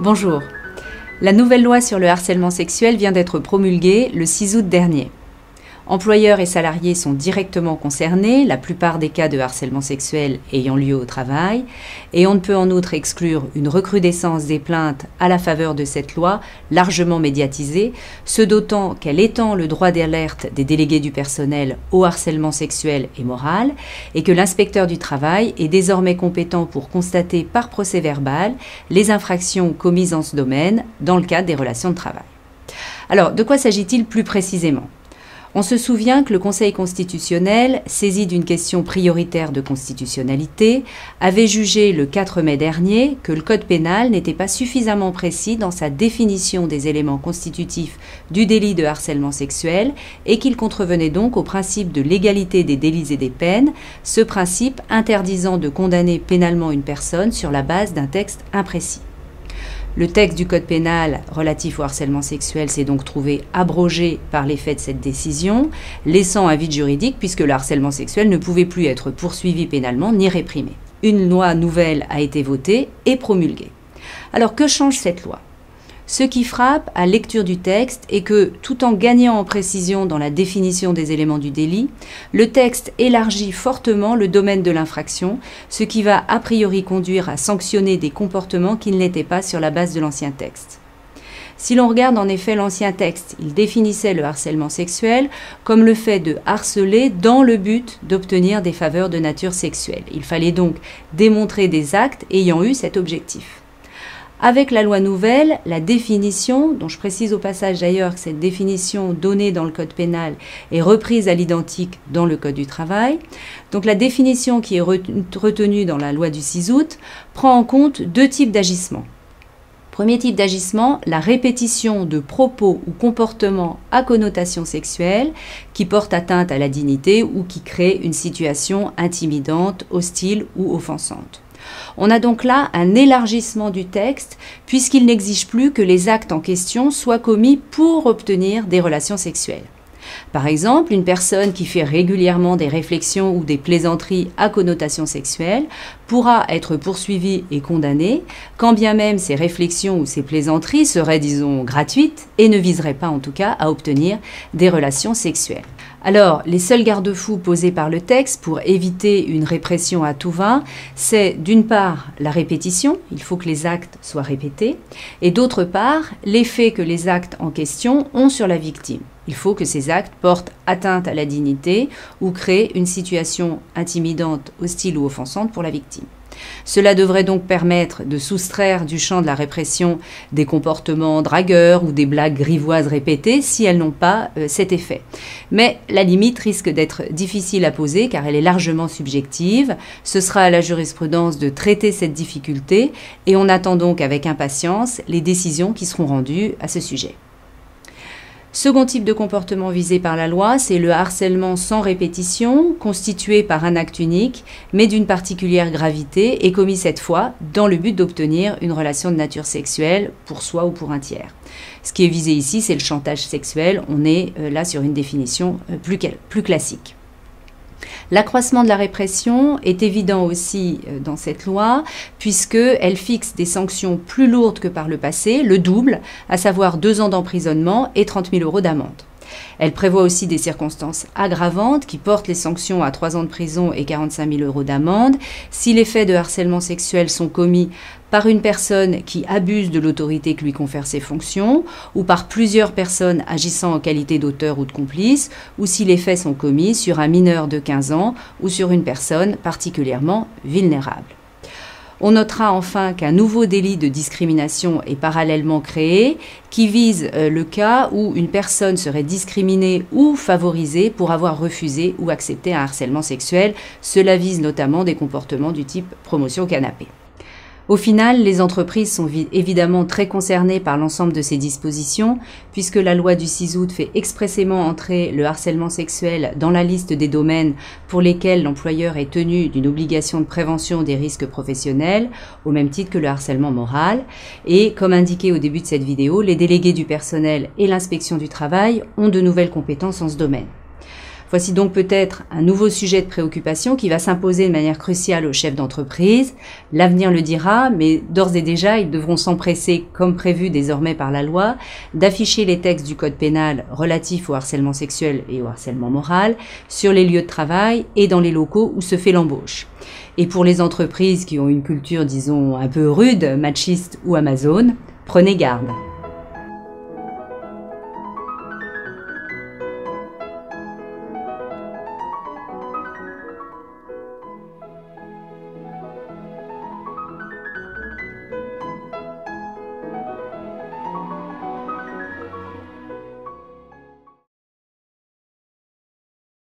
Bonjour. La nouvelle loi sur le harcèlement sexuel vient d'être promulguée le 6 août dernier. Employeurs et salariés sont directement concernés, la plupart des cas de harcèlement sexuel ayant lieu au travail, et on ne peut en outre exclure une recrudescence des plaintes à la faveur de cette loi largement médiatisée, ce d'autant qu'elle étend le droit d'alerte des délégués du personnel au harcèlement sexuel et moral, et que l'inspecteur du travail est désormais compétent pour constater par procès-verbal les infractions commises en ce domaine dans le cadre des relations de travail. Alors, de quoi s'agit-il plus précisément ? On se souvient que le Conseil constitutionnel, saisi d'une question prioritaire de constitutionnalité, avait jugé le 4 mai dernier que le Code pénal n'était pas suffisamment précis dans sa définition des éléments constitutifs du délit de harcèlement sexuel et qu'il contrevenait donc au principe de l'égalité des délits et des peines, ce principe interdisant de condamner pénalement une personne sur la base d'un texte imprécis. Le texte du Code pénal relatif au harcèlement sexuel s'est donc trouvé abrogé par l'effet de cette décision, laissant un vide juridique puisque le harcèlement sexuel ne pouvait plus être poursuivi pénalement ni réprimé. Une loi nouvelle a été votée et promulguée. Alors que change cette loi ? Ce qui frappe à lecture du texte est que, tout en gagnant en précision dans la définition des éléments du délit, le texte élargit fortement le domaine de l'infraction, ce qui va a priori conduire à sanctionner des comportements qui ne l'étaient pas sur la base de l'ancien texte. Si l'on regarde en effet l'ancien texte, il définissait le harcèlement sexuel comme le fait de harceler dans le but d'obtenir des faveurs de nature sexuelle. Il fallait donc démontrer des actes ayant eu cet objectif. Avec la loi nouvelle, la définition, dont je précise au passage d'ailleurs que cette définition donnée dans le Code pénal est reprise à l'identique dans le Code du travail, donc la définition qui est retenue dans la loi du 6 août prend en compte deux types d'agissements. Premier type d'agissement, la répétition de propos ou comportements à connotation sexuelle qui portent atteinte à la dignité ou qui créent une situation intimidante, hostile ou offensante. On a donc là un élargissement du texte puisqu'il n'exige plus que les actes en question soient commis pour obtenir des relations sexuelles. Par exemple, une personne qui fait régulièrement des réflexions ou des plaisanteries à connotation sexuelle pourra être poursuivie et condamnée, quand bien même ces réflexions ou ces plaisanteries seraient, disons, gratuites et ne viseraient pas en tout cas à obtenir des relations sexuelles. Alors, les seuls garde-fous posés par le texte pour éviter une répression à tout va, c'est d'une part la répétition, il faut que les actes soient répétés, et d'autre part l'effet que les actes en question ont sur la victime. Il faut que ces actes portent atteinte à la dignité ou créent une situation intimidante, hostile ou offensante pour la victime. Cela devrait donc permettre de soustraire du champ de la répression des comportements dragueurs ou des blagues grivoises répétées si elles n'ont pas cet effet. Mais la limite risque d'être difficile à poser car elle est largement subjective. Ce sera à la jurisprudence de traiter cette difficulté et on attend donc avec impatience les décisions qui seront rendues à ce sujet. Second type de comportement visé par la loi, c'est le harcèlement sans répétition, constitué par un acte unique, mais d'une particulière gravité et commis cette fois dans le but d'obtenir une relation de nature sexuelle pour soi ou pour un tiers. Ce qui est visé ici, c'est le chantage sexuel. On est là sur une définition plus classique. L'accroissement de la répression est évident aussi dans cette loi, puisqu'elle fixe des sanctions plus lourdes que par le passé, le double, à savoir 2 ans d'emprisonnement et 30 000 € d'amende. Elle prévoit aussi des circonstances aggravantes qui portent les sanctions à 3 ans de prison et 45 000 € d'amende si les faits de harcèlement sexuel sont commis par une personne qui abuse de l'autorité que lui confèrent ses fonctions, ou par plusieurs personnes agissant en qualité d'auteur ou de complice, ou si les faits sont commis sur un mineur de 15 ans ou sur une personne particulièrement vulnérable. On notera enfin qu'un nouveau délit de discrimination est parallèlement créé, qui vise le cas où une personne serait discriminée ou favorisée pour avoir refusé ou accepté un harcèlement sexuel. Cela vise notamment des comportements du type promotion canapé. Au final, les entreprises sont évidemment très concernées par l'ensemble de ces dispositions, puisque la loi du 6 août fait expressément entrer le harcèlement sexuel dans la liste des domaines pour lesquels l'employeur est tenu d'une obligation de prévention des risques professionnels, au même titre que le harcèlement moral. Et comme indiqué au début de cette vidéo, les délégués du personnel et l'inspection du travail ont de nouvelles compétences en ce domaine. Voici donc peut-être un nouveau sujet de préoccupation qui va s'imposer de manière cruciale aux chefs d'entreprise. L'avenir le dira, mais d'ores et déjà, ils devront s'empresser, comme prévu désormais par la loi, d'afficher les textes du code pénal relatifs au harcèlement sexuel et au harcèlement moral sur les lieux de travail et dans les locaux où se fait l'embauche. Et pour les entreprises qui ont une culture, disons, un peu rude, machiste ou Amazon, prenez garde.